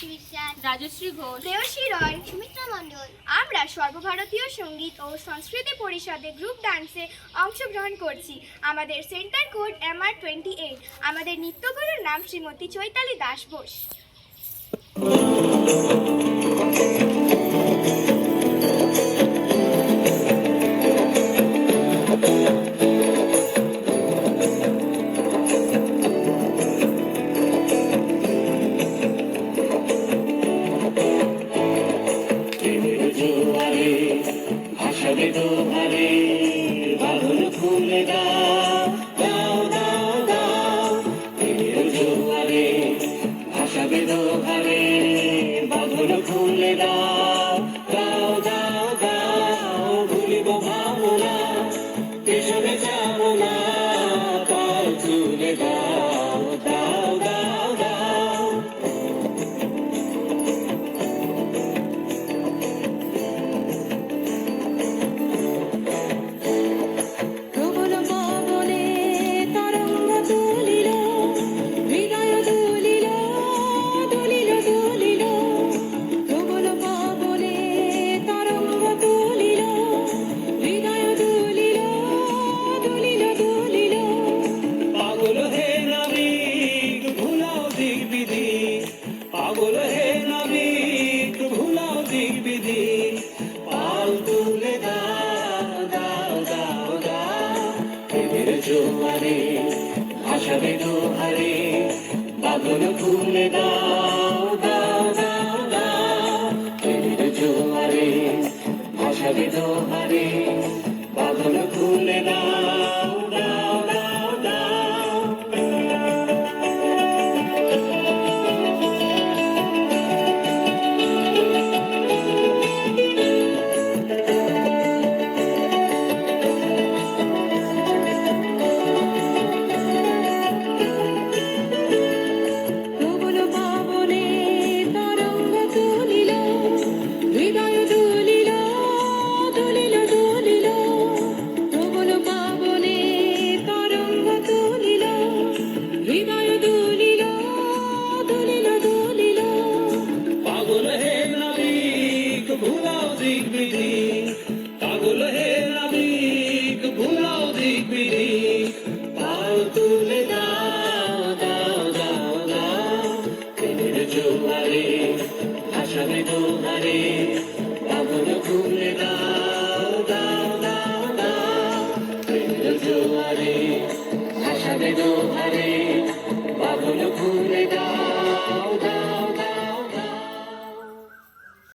মীনাক্ষী বিশ্বাস, রাজশ্রী ঘোষ, প্রেয়সী রয়, সুমিত্রা মণ্ডল। আমরা সর্বভারতীয় সঙ্গীত ও সংস্কৃতি পরিষদে গ্রুপ ডান্সে অংশগ্রহণ করছি। আমাদের সেন্টার কোড MR28। আমাদের নৃত্যগুরুর নাম শ্রীমতী চৈতালি দাস বোস। ভাসাবে দোহারে বাঁধন খুলে দাও দাও দাও দাও প্রেমের জোয়ারে ভাসাবে দোহারে বাঁধন খুলে দাও দাও দাও দাও ভুলিব ভাবনা পেছনে যাব না পাল তুলে দাও দাও দাও দাও পাগল হে নাবিক ভুলাও দিক বিধি পাল তুলে দাও দাও দাও দাও প্রেমের জোয়ারে ভাসাবে দোহারে বাঁধন খুলে দাও দাও দাও দাও প্রেমের জোয়ারে ভাসাবে দোহারে বাঁধন খুলে দাও